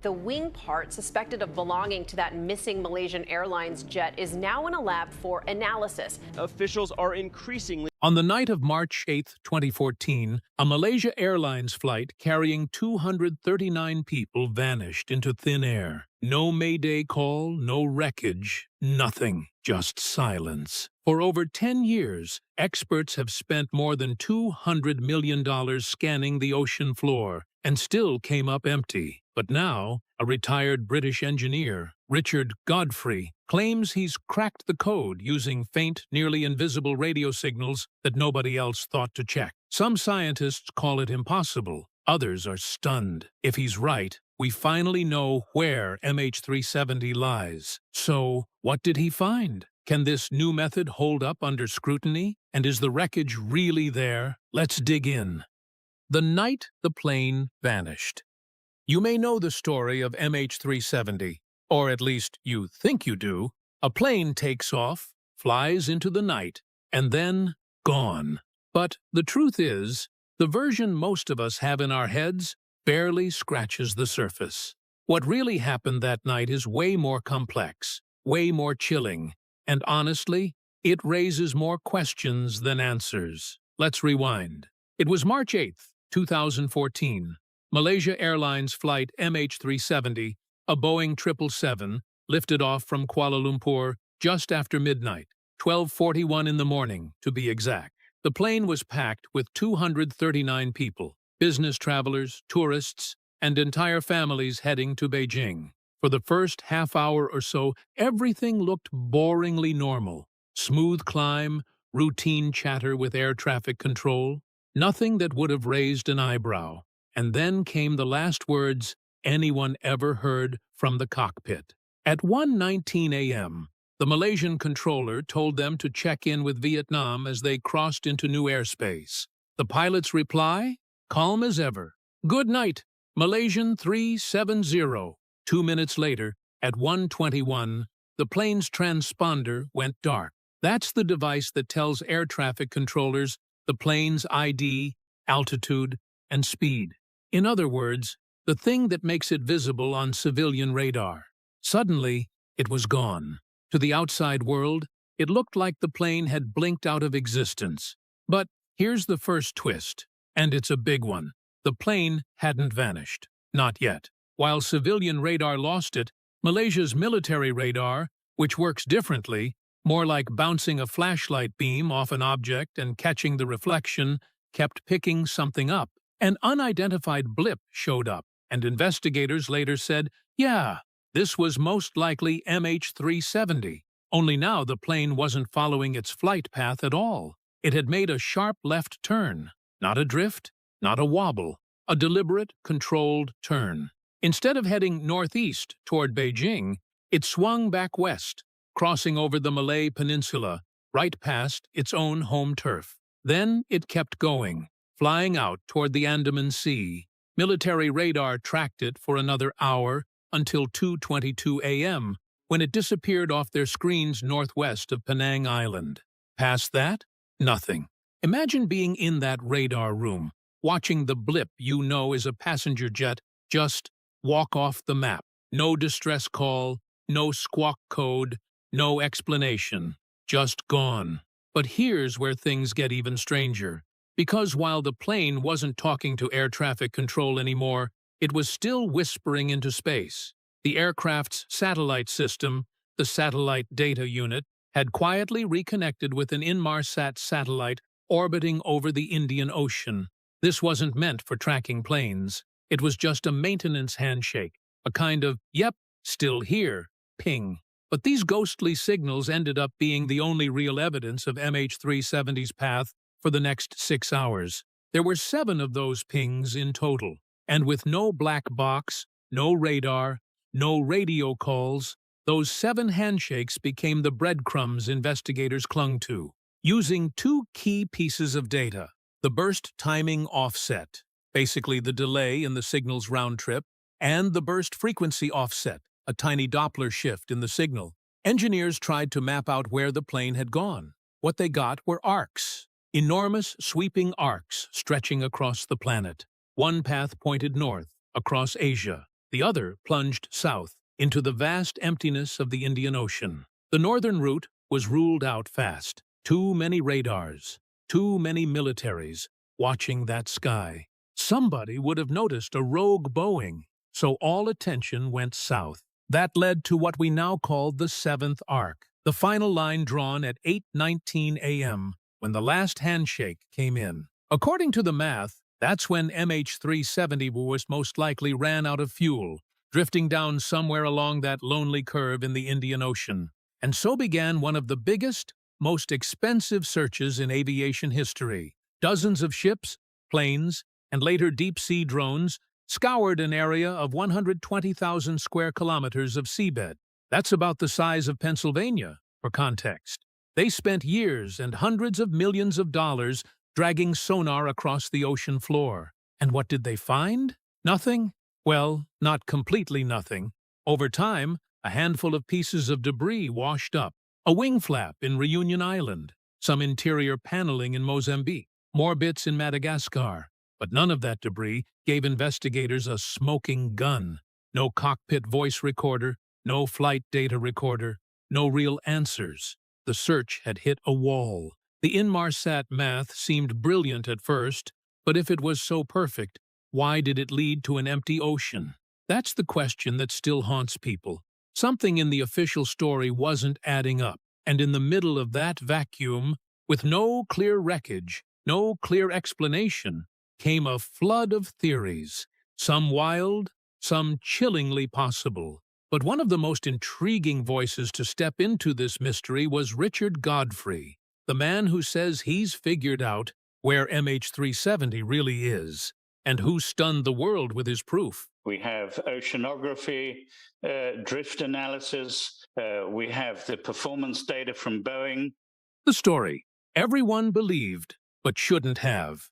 The wing part suspected of belonging to that missing Malaysian Airlines jet is now in a lab for analysis. Officials are increasingly. On the night of March 8, 2014, a Malaysia Airlines flight carrying 239 people vanished into thin air. No mayday call, no wreckage, nothing, just silence. For over 10 years, experts have spent more than $200 million scanning the ocean floor and still came up empty. But now, a retired British engineer, Richard Godfrey, claims he's cracked the code using faint, nearly invisible radio signals that nobody else thought to check. Some scientists call it impossible. Others are stunned. If he's right, we finally know where MH370 lies. So, what did he find? Can this new method hold up under scrutiny? And is the wreckage really there? Let's dig in. The night the plane vanished. You may know the story of MH370, or at least you think you do. A plane takes off, flies into the night, and then gone. But the truth is, the version most of us have in our heads barely scratches the surface. What really happened that night is way more complex, way more chilling, and honestly, it raises more questions than answers. Let's rewind. It was March 8, 2014. Malaysia Airlines Flight MH370, a Boeing 777, lifted off from Kuala Lumpur just after midnight, 12:41 in the morning, to be exact. The plane was packed with 239 people, business travelers, tourists, and entire families heading to Beijing. For the first half hour or so, everything looked boringly normal. Smooth climb, routine chatter with air traffic control, nothing that would have raised an eyebrow. And then came the last words anyone ever heard from the cockpit. At 1:19 a.m., the Malaysian controller told them to check in with Vietnam as they crossed into new airspace. The pilot's reply? Calm as ever. Good night, Malaysian 370. 2 minutes later, at 1:21, the plane's transponder went dark. That's the device that tells air traffic controllers the plane's ID, altitude, and speed. In other words, the thing that makes it visible on civilian radar. Suddenly, it was gone. To the outside world, it looked like the plane had blinked out of existence. But here's the first twist, and it's a big one. The plane hadn't vanished. Not yet. While civilian radar lost it, Malaysia's military radar, which works differently, more like bouncing a flashlight beam off an object and catching the reflection, kept picking something up. An unidentified blip showed up, and investigators later said, yeah, this was most likely MH370. Only now the plane wasn't following its flight path at all. It had made a sharp left turn. Not a drift, not a wobble. A deliberate, controlled turn. Instead of heading northeast toward Beijing, it swung back west, crossing over the Malay Peninsula, right past its own home turf. Then it kept going, flying out toward the Andaman Sea. Military radar tracked it for another hour until 2:22 a.m., when it disappeared off their screens northwest of Penang Island. Past that, nothing. Imagine being in that radar room, watching the blip you know is a passenger jet just walk off the map. No distress call, no squawk code, no explanation. Just gone. But here's where things get even stranger. Because while the plane wasn't talking to air traffic control anymore, it was still whispering into space. The aircraft's satellite system, the Satellite Data Unit, had quietly reconnected with an Inmarsat satellite orbiting over the Indian Ocean. This wasn't meant for tracking planes. It was just a maintenance handshake, a kind of, yep, still here, ping. But these ghostly signals ended up being the only real evidence of MH370's path for the next 6 hours. There were 7 of those pings in total, and with no black box, no radar, no radio calls, those 7 handshakes became the breadcrumbs investigators clung to, using 2 key pieces of data: the burst timing offset, basically the delay in the signal's round trip, and the burst frequency offset, a tiny Doppler shift in the signal. Engineers tried to map out where the plane had gone. What they got were arcs. Enormous, sweeping arcs stretching across the planet. One path pointed north, across Asia. The other plunged south into the vast emptiness of the Indian Ocean. The northern route was ruled out fast. Too many radars, too many militaries watching that sky. Somebody would have noticed a rogue Boeing, so all attention went south. That led to what we now call the seventh arc, the final line drawn at 8:19 a.m. when the last handshake came in. According to the math, that's when MH370 was most likely ran out of fuel, drifting down somewhere along that lonely curve in the Indian Ocean. And so began one of the biggest, most expensive searches in aviation history. Dozens of ships, planes, and later deep-sea drones scoured an area of 120,000 square kilometers of seabed. That's about the size of Pennsylvania, for context. They spent years and hundreds of millions of dollars dragging sonar across the ocean floor. And what did they find? Nothing? Well, not completely nothing. Over time, a handful of pieces of debris washed up. A wing flap in Reunion Island, some interior paneling in Mozambique, more bits in Madagascar. But none of that debris gave investigators a smoking gun. No cockpit voice recorder, no flight data recorder, no real answers. The search had hit a wall. The Inmarsat math seemed brilliant at first, but if it was so perfect, why did it lead to an empty ocean? That's the question that still haunts people. Something in the official story wasn't adding up, and in the middle of that vacuum, with no clear wreckage, no clear explanation, came a flood of theories, some wild, some chillingly possible. But one of the most intriguing voices to step into this mystery was Richard Godfrey, the man who says he's figured out where MH370 really is, and who stunned the world with his proof. We have oceanography, drift analysis, we have the performance data from Boeing. The story everyone believed, but shouldn't have.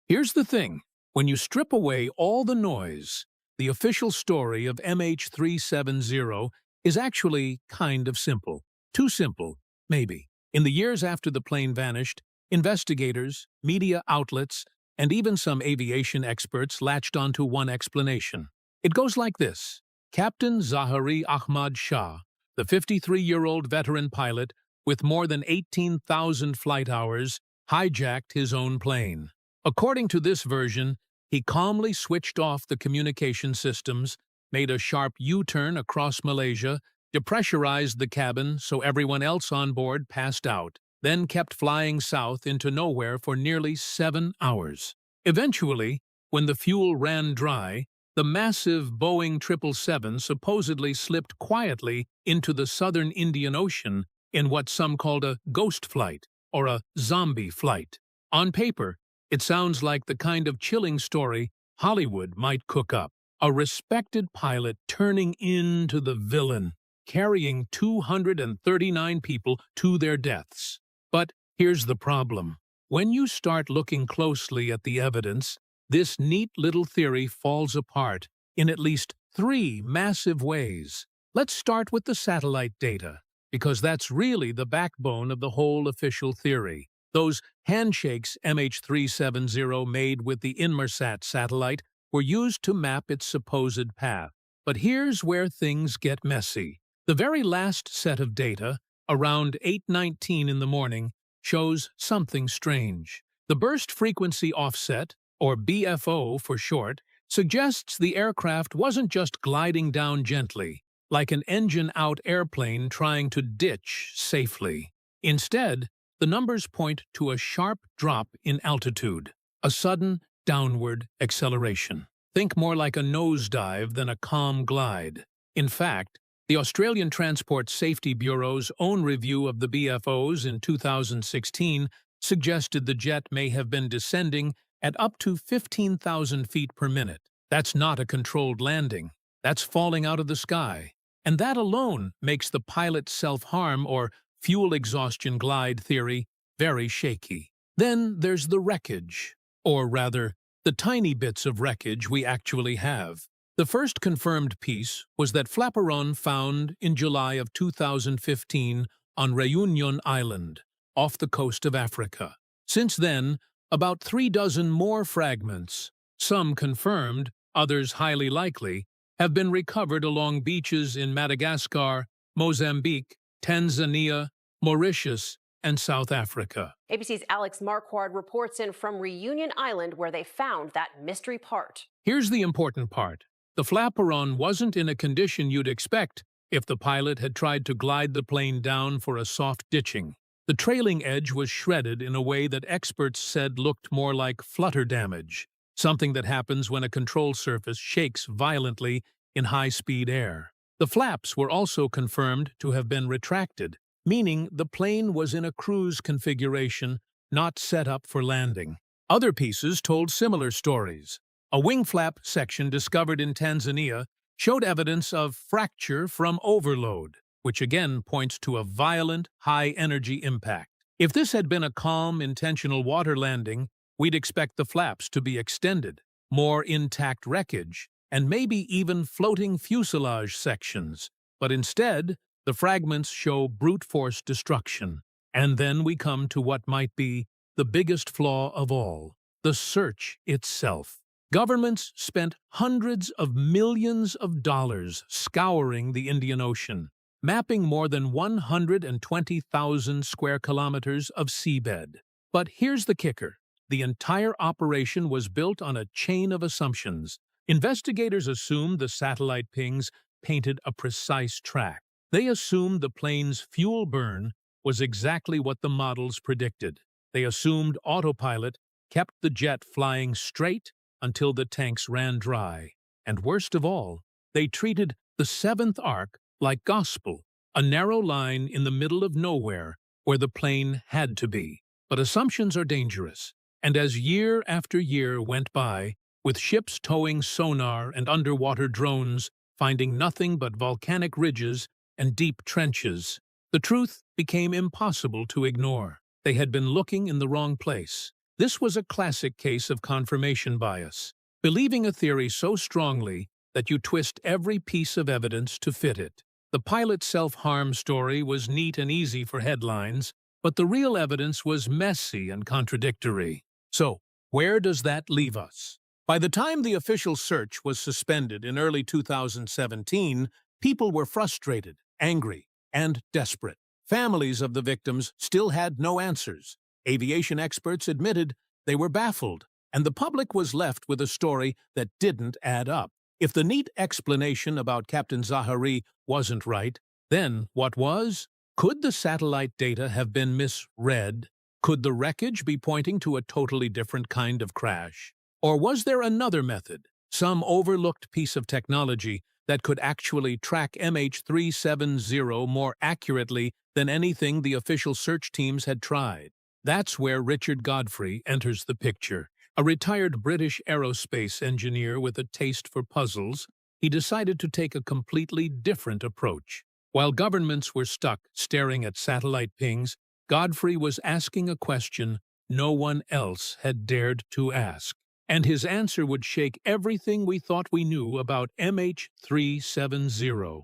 Here's the thing, when you strip away all the noise, the official story of MH370 is actually kind of simple. Too simple, maybe. In the years after the plane vanished, investigators, media outlets, and even some aviation experts latched onto one explanation. It goes like this. Captain Zahari Ahmad Shah, the 53-year-old veteran pilot with more than 18,000 flight hours, hijacked his own plane. According to this version, he calmly switched off the communication systems, made a sharp U-turn across Malaysia, depressurized the cabin so everyone else on board passed out, then kept flying south into nowhere for nearly 7 hours. Eventually, when the fuel ran dry, the massive Boeing 777 supposedly slipped quietly into the southern Indian Ocean in what some called a ghost flight or a zombie flight. On paper, it sounds like the kind of chilling story Hollywood might cook up. A respected pilot turning into the villain, carrying 239 people to their deaths. But here's the problem. When you start looking closely at the evidence, this neat little theory falls apart in at least 3 massive ways. Let's start with the satellite data, because that's really the backbone of the whole official theory. Those handshakes MH370 made with the Inmarsat satellite were used to map its supposed path. But here's where things get messy. The very last set of data, around 8:19 in the morning, shows something strange. The burst frequency offset, or BFO for short, suggests the aircraft wasn't just gliding down gently, like an engine-out airplane trying to ditch safely. Instead, the numbers point to a sharp drop in altitude, a sudden downward acceleration. Think more like a nosedive than a calm glide. In fact, the Australian Transport Safety Bureau's own review of the BFOs in 2016 suggested the jet may have been descending at up to 15,000 feet per minute. That's not a controlled landing. That's falling out of the sky. And that alone makes the pilot's self-harm or fuel exhaustion glide theory very shaky. Then there's the wreckage, or rather, the tiny bits of wreckage we actually have. The first confirmed piece was that flaperon found in July of 2015 on Reunion Island, off the coast of Africa. Since then, about 3 dozen more fragments, some confirmed, others highly likely, have been recovered along beaches in Madagascar, Mozambique, Tanzania, Mauritius, and South Africa. ABC's Alex Marquardt reports in from Reunion Island, where they found that mystery part. Here's the important part. The flaperon wasn't in a condition you'd expect if the pilot had tried to glide the plane down for a soft ditching. The trailing edge was shredded in a way that experts said looked more like flutter damage, something that happens when a control surface shakes violently in high-speed air. The flaps were also confirmed to have been retracted, meaning the plane was in a cruise configuration, not set up for landing. Other pieces told similar stories. A wing flap section discovered in Tanzania showed evidence of fracture from overload, which again points to a violent, high-energy impact. If this had been a calm, intentional water landing, we'd expect the flaps to be extended, more intact wreckage, and maybe even floating fuselage sections. But instead, the fragments show brute force destruction. And then we come to what might be the biggest flaw of all, the search itself. Governments spent hundreds of millions of dollars scouring the Indian Ocean, mapping more than 120,000 square kilometers of seabed. But here's the kicker. The entire operation was built on a chain of assumptions. Investigators assumed the satellite pings painted a precise track. They assumed the plane's fuel burn was exactly what the models predicted. They assumed autopilot kept the jet flying straight until the tanks ran dry. And worst of all, they treated the seventh arc like gospel, a narrow line in the middle of nowhere where the plane had to be. But assumptions are dangerous. And as year after year went by, with ships towing sonar and underwater drones finding nothing but volcanic ridges and deep trenches, the truth became impossible to ignore. They had been looking in the wrong place. This was a classic case of confirmation bias, believing a theory so strongly that you twist every piece of evidence to fit it. The pilot's self-harm story was neat and easy for headlines, but the real evidence was messy and contradictory. So, where does that leave us? By the time the official search was suspended in early 2017, people were frustrated, angry, and desperate. Families of the victims still had no answers. Aviation experts admitted they were baffled, and the public was left with a story that didn't add up. If the neat explanation about Captain Zahari wasn't right, then what was? Could the satellite data have been misread? Could the wreckage be pointing to a totally different kind of crash? Or was there another method, some overlooked piece of technology that could actually track MH370 more accurately than anything the official search teams had tried? That's where Richard Godfrey enters the picture. A retired British aerospace engineer with a taste for puzzles, he decided to take a completely different approach. While governments were stuck staring at satellite pings, Godfrey was asking a question no one else had dared to ask. And his answer would shake everything we thought we knew about MH370.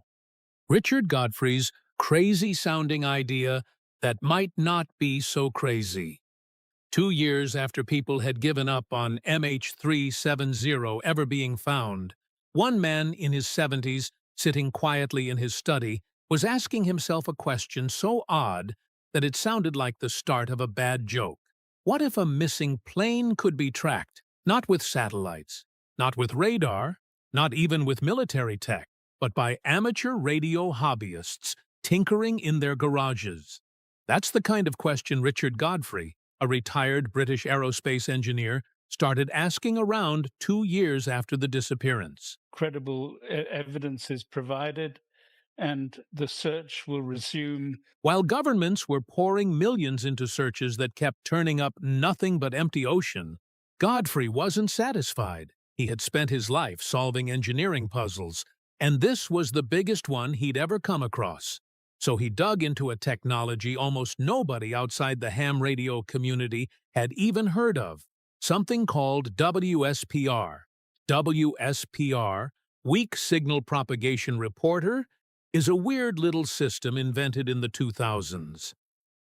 Richard Godfrey's crazy-sounding idea that might not be so crazy. 2 years after people had given up on MH370 ever being found, one man in his 70s, sitting quietly in his study, was asking himself a question so odd that it sounded like the start of a bad joke. What if a missing plane could be tracked? Not with satellites, not with radar, not even with military tech, but by amateur radio hobbyists tinkering in their garages. That's the kind of question Richard Godfrey, a retired British aerospace engineer, started asking around 2 years after the disappearance. Credible evidence is provided, and the search will resume. While governments were pouring millions into searches that kept turning up nothing but empty ocean, Godfrey wasn't satisfied. He had spent his life solving engineering puzzles, and this was the biggest one he'd ever come across. So he dug into a technology almost nobody outside the ham radio community had even heard of, something called WSPR. WSPR, Weak Signal Propagation Reporter, is a weird little system invented in the 2000s.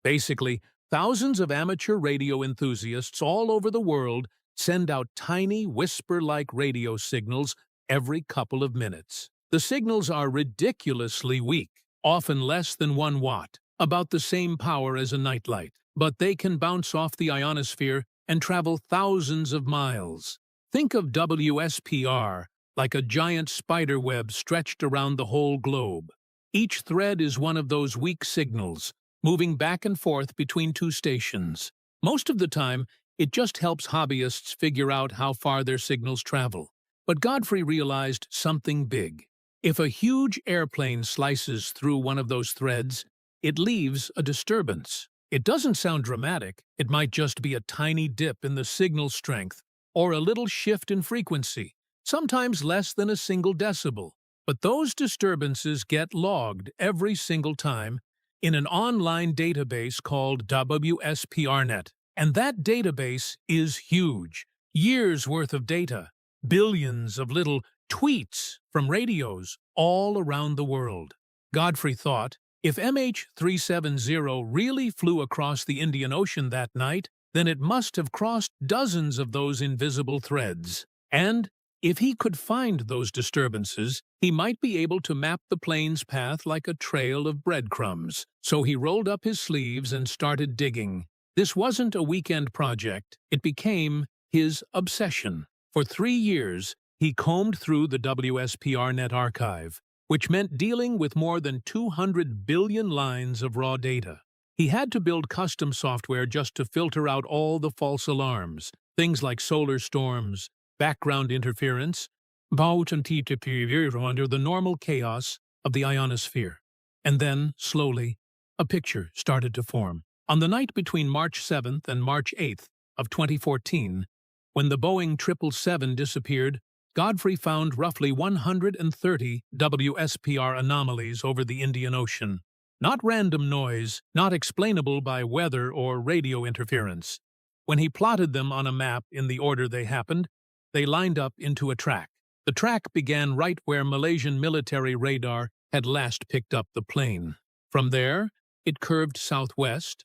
Basically, thousands of amateur radio enthusiasts all over the world send out tiny whisper-like radio signals every couple of minutes. The signals are ridiculously weak, often less than 1 watt, about the same power as a nightlight, but they can bounce off the ionosphere and travel thousands of miles. Think of WSPR like a giant spider web stretched around the whole globe. Each thread is one of those weak signals, moving back and forth between 2 stations. Most of the time, it just helps hobbyists figure out how far their signals travel. But Godfrey realized something big. If a huge airplane slices through one of those threads, it leaves a disturbance. It doesn't sound dramatic. It might just be a tiny dip in the signal strength or a little shift in frequency, sometimes less than a single decibel. But those disturbances get logged every single time in an online database called WSPRnet. And that database is huge. Years' worth of data, billions of little tweets from radios all around the world. Godfrey thought, if MH370 really flew across the Indian Ocean that night, then it must have crossed dozens of those invisible threads. And if he could find those disturbances, he might be able to map the plane's path like a trail of breadcrumbs. So he rolled up his sleeves and started digging. This wasn't a weekend project. It became his obsession. For 3 years, he combed through the WSPRnet archive, which meant dealing with more than 200 billion lines of raw data. He had to build custom software just to filter out all the false alarms, things like solar storms, background interference, under the normal chaos of the ionosphere. And then, slowly, a picture started to form. On the night between March 7th and March 8th of 2014, when the Boeing 777 disappeared, Godfrey found roughly 130 WSPR anomalies over the Indian Ocean. Not random noise, not explainable by weather or radio interference. When he plotted them on a map in the order they happened, they lined up into a track. The track began right where Malaysian military radar had last picked up the plane. From there, it curved southwest,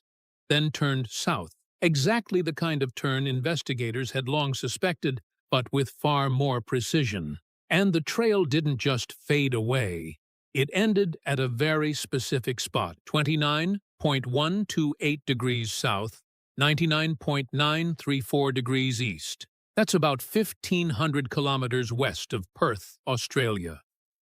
then turned south. Exactly the kind of turn investigators had long suspected, but with far more precision. And the trail didn't just fade away. It ended at a very specific spot, 29.128 degrees south, 99.934 degrees east. That's about 1,500 kilometers west of Perth, Australia.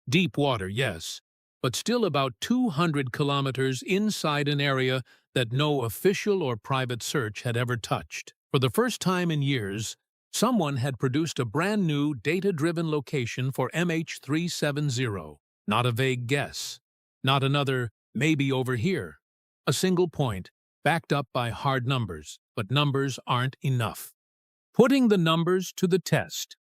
Deep water, yes, but still about 200 kilometers inside an area that no official or private search had ever touched. For the first time in years, someone had produced a brand new data-driven location for MH370. Not a vague guess. Not another, maybe over here. A single point, backed up by hard numbers. But numbers aren't enough. Putting the numbers to the test.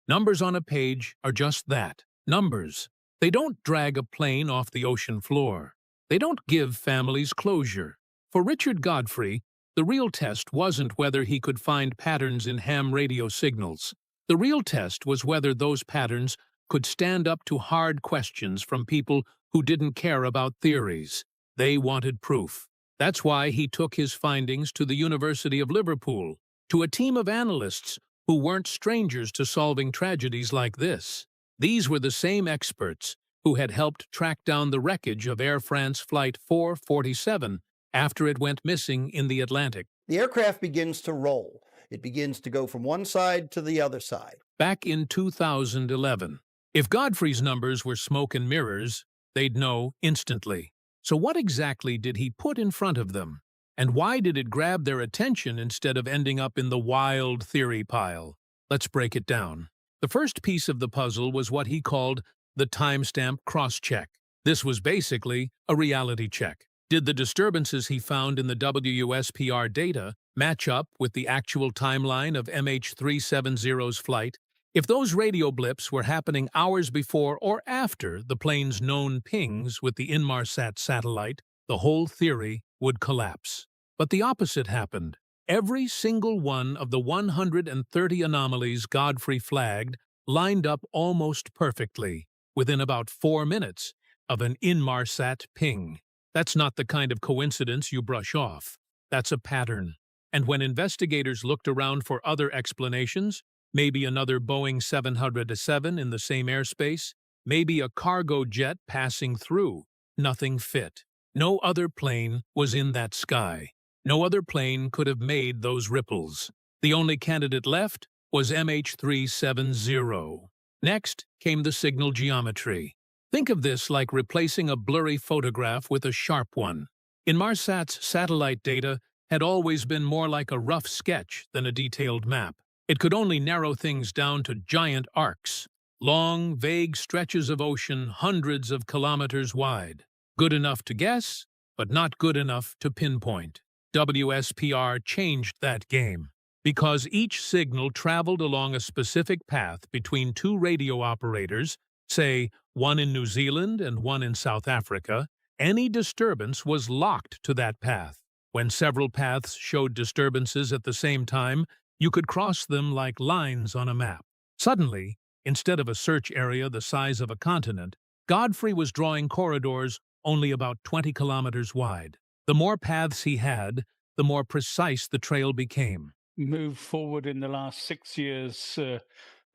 Numbers on a page are just that, numbers. They don't drag a plane off the ocean floor. They don't give families closure. For Richard Godfrey, the real test wasn't whether he could find patterns in ham radio signals. The real test was whether those patterns could stand up to hard questions from people who didn't care about theories. They wanted proof. That's why he took his findings to the University of Liverpool, to a team of analysts who weren't strangers to solving tragedies like this. These were the same experts who had helped track down the wreckage of Air France Flight 447 after it went missing in the Atlantic. The aircraft begins to roll. It begins to go from one side to the other side. Back in 2011. If Godfrey's numbers were smoke and mirrors, they'd know instantly. So what exactly did he put in front of them? And why did it grab their attention instead of ending up in the wild theory pile? Let's break it down. The first piece of the puzzle was what he called the timestamp cross-check. This was basically a reality check. Did the disturbances he found in the WSPR data match up with the actual timeline of MH370's flight? If those radio blips were happening hours before or after the plane's known pings with the Inmarsat satellite, the whole theory would collapse. But the opposite happened. Every single one of the 130 anomalies Godfrey flagged lined up almost perfectly, within about 4 minutes of an Inmarsat ping. That's not the kind of coincidence you brush off. That's a pattern. And when investigators looked around for other explanations, maybe another Boeing 707 in the same airspace, maybe a cargo jet passing through. Nothing fit. No other plane was in that sky. No other plane could have made those ripples. The only candidate left was MH370. Next came the signal geometry. Think of this like replacing a blurry photograph with a sharp one. Inmarsat's satellite data had always been more like a rough sketch than a detailed map. It could only narrow things down to giant arcs, long, vague stretches of ocean hundreds of kilometers wide. Good enough to guess, but not good enough to pinpoint. WSPR changed that game. Because each signal traveled along a specific path between two radio operators, say one in New Zealand and one in South Africa, any disturbance was locked to that path. When several paths showed disturbances at the same time, you could cross them like lines on a map. Suddenly, instead of a search area the size of a continent, Godfrey was drawing corridors only about 20 kilometers wide. The more paths he had, the more precise the trail became. Moved forward in the last 6 years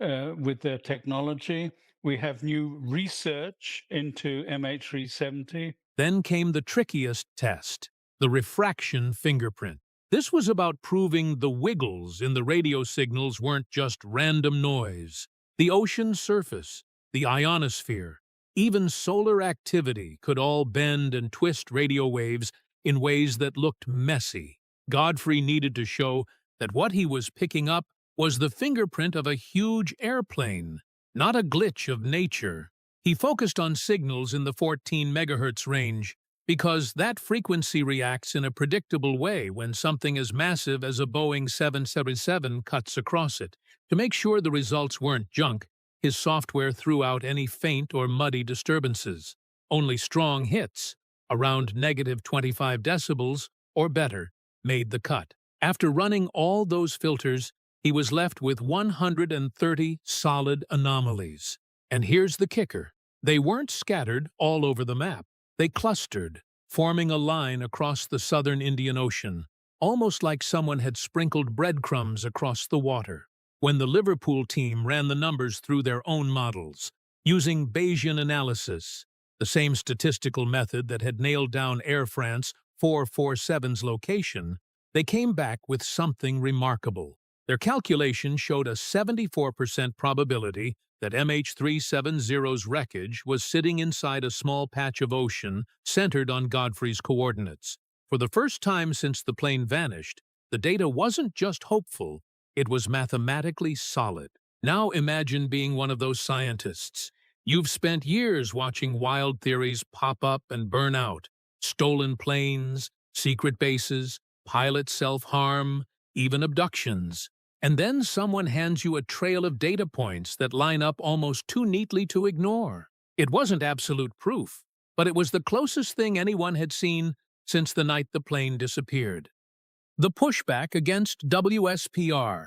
with their technology. We have new research into MH370. Then came the trickiest test, the refraction fingerprint. This was about proving the wiggles in the radio signals weren't just random noise. The ocean surface, the ionosphere, even solar activity could all bend and twist radio waves in ways that looked messy. Godfrey needed to show that what he was picking up was the fingerprint of a huge airplane, not a glitch of nature. He focused on signals in the 14 megahertz range because that frequency reacts in a predictable way when something as massive as a Boeing 777 cuts across it. To make sure the results weren't junk, his software threw out any faint or muddy disturbances. Only strong hits, around negative 25 decibels or better, made the cut. After running all those filters, he was left with 130 solid anomalies. And here's the kicker. They weren't scattered all over the map. They clustered, forming a line across the southern Indian Ocean, almost like someone had sprinkled breadcrumbs across the water. When the Liverpool team ran the numbers through their own models, using Bayesian analysis, the same statistical method that had nailed down Air France 447's location, they came back with something remarkable. Their calculation showed a 74% probability that MH370's wreckage was sitting inside a small patch of ocean centered on Godfrey's coordinates. For the first time since the plane vanished, the data wasn't just hopeful, it was mathematically solid. Now imagine being one of those scientists. You've spent years watching wild theories pop up and burn out. Stolen planes, secret bases, pilot self-harm, even abductions. And then someone hands you a trail of data points that line up almost too neatly to ignore. It wasn't absolute proof, but it was the closest thing anyone had seen since the night the plane disappeared. The pushback against WSPR.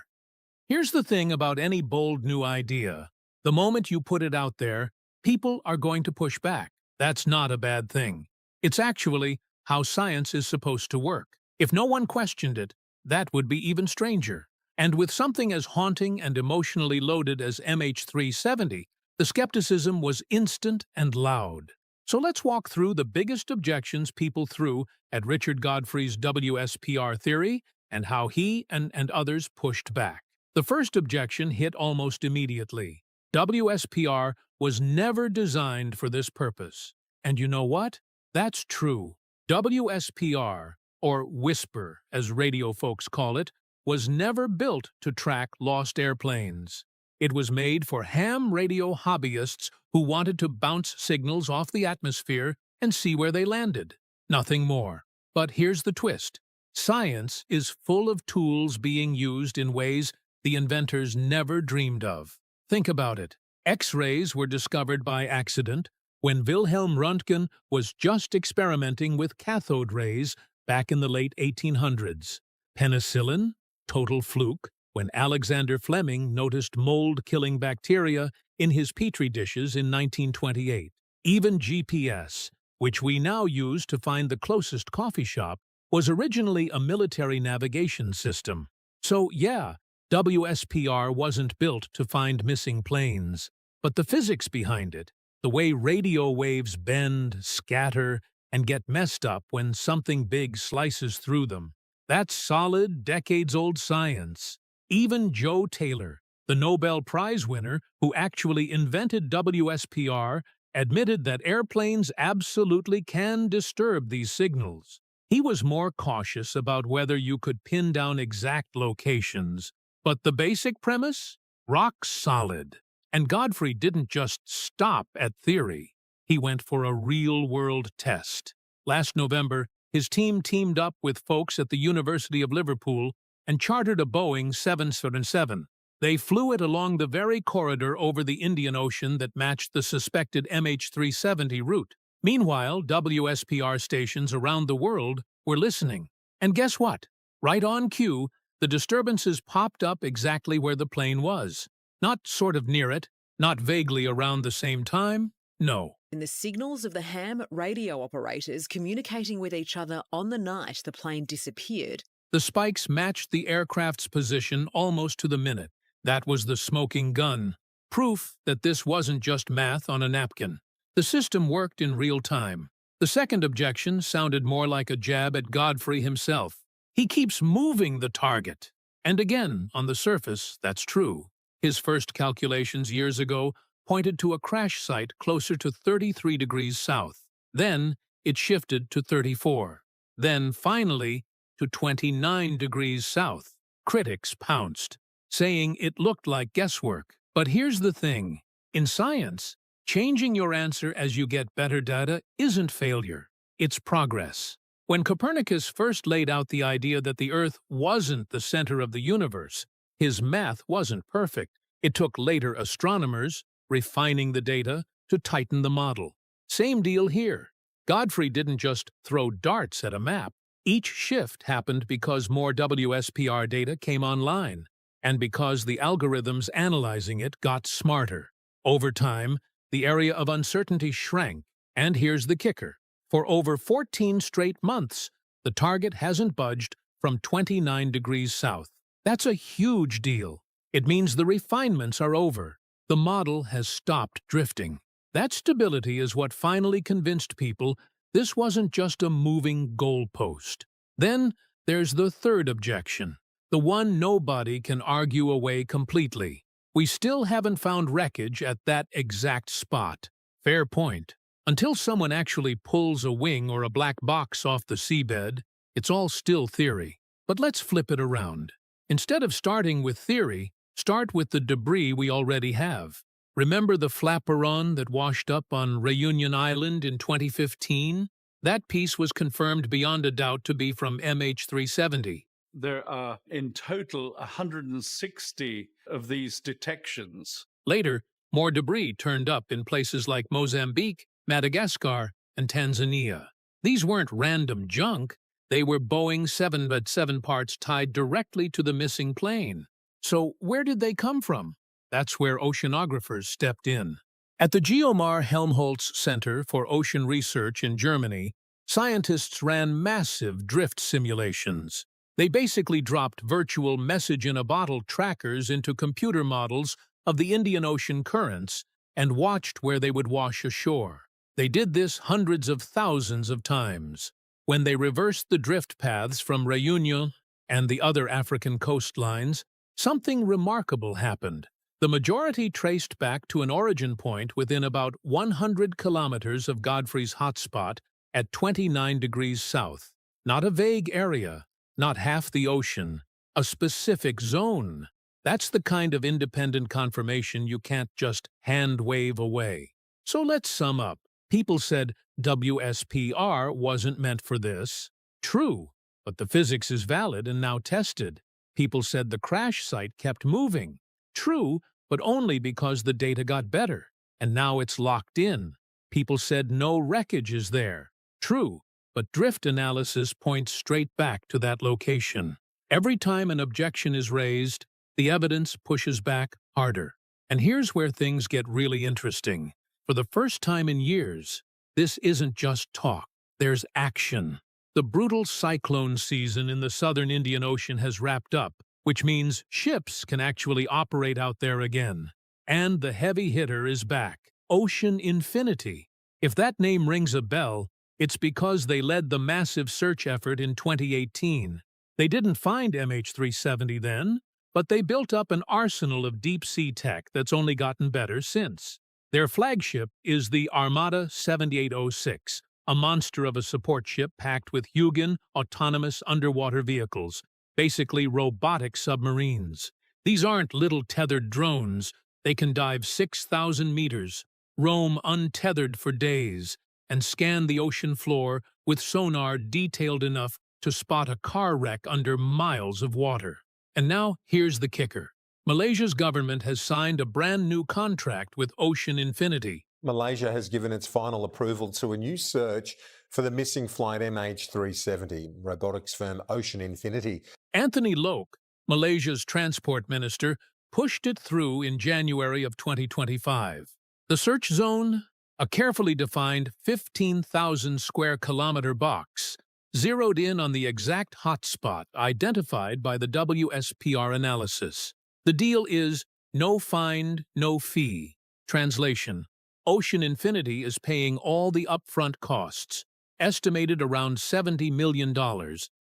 Here's the thing about any bold new idea. The moment you put it out there, people are going to push back. That's not a bad thing. It's actually how science is supposed to work. If no one questioned it, that would be even stranger. And with something as haunting and emotionally loaded as MH370, the skepticism was instant and loud. So let's walk through the biggest objections people threw at Richard Godfrey's WSPR theory and how he and others pushed back. The first objection hit almost immediately. WSPR was never designed for this purpose. And you know what? That's true. WSPR, or Whisper as radio folks call it, was never built to track lost airplanes. It was made for ham radio hobbyists who wanted to bounce signals off the atmosphere and see where they landed. Nothing more. But here's the twist. Science is full of tools being used in ways the inventors never dreamed of. Think about it. X-rays were discovered by accident when Wilhelm Röntgen was just experimenting with cathode rays back in the late 1800s. Penicillin? Total fluke when Alexander Fleming noticed mold-killing bacteria in his petri dishes in 1928. Even GPS, which we now use to find the closest coffee shop, was originally a military navigation system. So yeah, WSPR wasn't built to find missing planes, but the physics behind it, the way radio waves bend, scatter, and get messed up when something big slices through them. That's solid, decades-old science. Even Joe Taylor, the Nobel Prize winner who actually invented WSPR, admitted that airplanes absolutely can disturb these signals. He was more cautious about whether you could pin down exact locations, but the basic premise? Rock solid. And Godfrey didn't just stop at theory. He went for a real-world test. Last November, his team teamed up with folks at the University of Liverpool and chartered a Boeing 777. They flew it along the very corridor over the Indian Ocean that matched the suspected MH370 route. Meanwhile, WSPR stations around the world were listening. And guess what? Right on cue, the disturbances popped up exactly where the plane was. Not sort of near it, not vaguely around the same time. No. In the signals of the ham radio operators communicating with each other on the night the plane disappeared. The spikes matched the aircraft's position almost to the minute. That was the smoking gun. Proof that this wasn't just math on a napkin. The system worked in real time. The second objection sounded more like a jab at Godfrey himself. He keeps moving the target. And again, on the surface, that's true. His first calculations years ago pointed to a crash site closer to 33 degrees south. Then it shifted to 34. Then, finally, to 29 degrees south. Critics pounced, saying it looked like guesswork. But here's the thing. In science, changing your answer as you get better data isn't failure. It's progress. When Copernicus first laid out the idea that the Earth wasn't the center of the universe, his math wasn't perfect. It took later astronomers, refining the data, to tighten the model. Same deal here. Godfrey didn't just throw darts at a map. Each shift happened because more WSPR data came online, and because the algorithms analyzing it got smarter. Over time, the area of uncertainty shrank, and here's the kicker. For over 14 straight months, the target hasn't budged from 29 degrees south. That's a huge deal. It means the refinements are over. The model has stopped drifting. That stability is what finally convinced people this wasn't just a moving goalpost. Then there's the third objection, the one nobody can argue away completely. We still haven't found wreckage at that exact spot. Fair point. Until someone actually pulls a wing or a black box off the seabed, it's all still theory. But let's flip it around. Instead of starting with theory, start with the debris we already have. Remember the flaperon that washed up on Reunion Island in 2015? That piece was confirmed beyond a doubt to be from MH370. There are in total 160 of these detections. Later, more debris turned up in places like Mozambique, Madagascar, and Tanzania. These weren't random junk. They were Boeing 777 parts tied directly to the missing plane. So where did they come from? That's where oceanographers stepped in. At the Geomar Helmholtz Center for Ocean Research in Germany, scientists ran massive drift simulations. They basically dropped virtual message-in-a-bottle trackers into computer models of the Indian Ocean currents and watched where they would wash ashore. They did this hundreds of thousands of times. When they reversed the drift paths from Reunion and the other African coastlines, something remarkable happened. The majority traced back to an origin point within about 100 kilometers of Godfrey's hotspot at 29 degrees south. Not a vague area, not half the ocean, a specific zone. That's the kind of independent confirmation you can't just hand-wave away. So let's sum up. People said WSPR wasn't meant for this. True, but the physics is valid and now tested. People said the crash site kept moving. True, but only because the data got better, and now it's locked in. People said no wreckage is there. True, but drift analysis points straight back to that location. Every time an objection is raised, the evidence pushes back harder. And here's where things get really interesting. For the first time in years, this isn't just talk. There's action. The brutal cyclone season in the southern Indian Ocean has wrapped up, which means ships can actually operate out there again. And the heavy hitter is back, Ocean Infinity. If that name rings a bell, it's because they led the massive search effort in 2018. They didn't find MH370 then, but they built up an arsenal of deep-sea tech that's only gotten better since. Their flagship is the Armada 7806, a monster of a support ship packed with Hugin autonomous underwater vehicles, basically robotic submarines. These aren't little tethered drones. They can dive 6,000 meters, roam untethered for days, and scan the ocean floor with sonar detailed enough to spot a car wreck under miles of water. And now, here's the kicker. Malaysia's government has signed a brand new contract with Ocean Infinity. Malaysia has given its final approval to a new search for the missing flight MH370, robotics firm Ocean Infinity. Anthony Loke, Malaysia's transport minister, pushed it through in January of 2025. The search zone? A carefully defined 15,000 square kilometer box, zeroed in on the exact hotspot identified by the WSPR analysis. The deal is no find, no fee. Translation: Ocean Infinity is paying all the upfront costs, estimated around $70 million,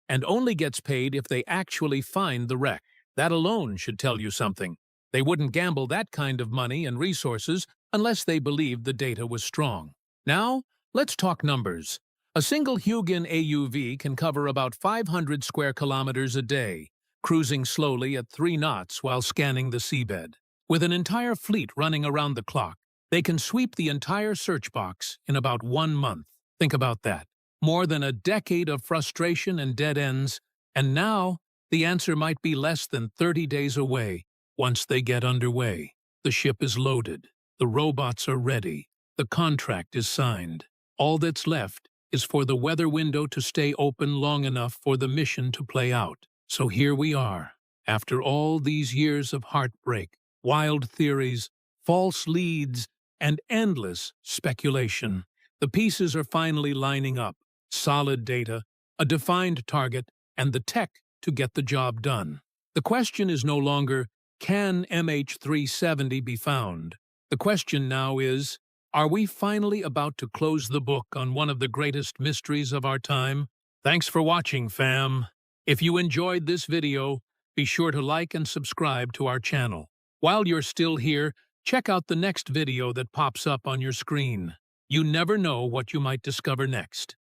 and only gets paid if they actually find the wreck. That alone should tell you something. They wouldn't gamble that kind of money and resources unless they believed the data was strong. Now, let's talk numbers. A single Hugin AUV can cover about 500 square kilometers a day, cruising slowly at 3 knots while scanning the seabed. With an entire fleet running around the clock, they can sweep the entire search box in about 1 month. Think about that. More than a decade of frustration and dead ends, and now the answer might be less than 30 days away once they get underway. The ship is loaded. The robots are ready. The contract is signed. All that's left is for the weather window to stay open long enough for the mission to play out. So here we are, after all these years of heartbreak, wild theories, false leads, and endless speculation. The pieces are finally lining up: solid data, a defined target, and the tech to get the job done. The question is no longer, can MH370 be found? The question now is, are we finally about to close the book on one of the greatest mysteries of our time? Thanks for watching, fam. If you enjoyed this video, be sure to like and subscribe to our channel. While you're still here, check out the next video that pops up on your screen. You never know what you might discover next.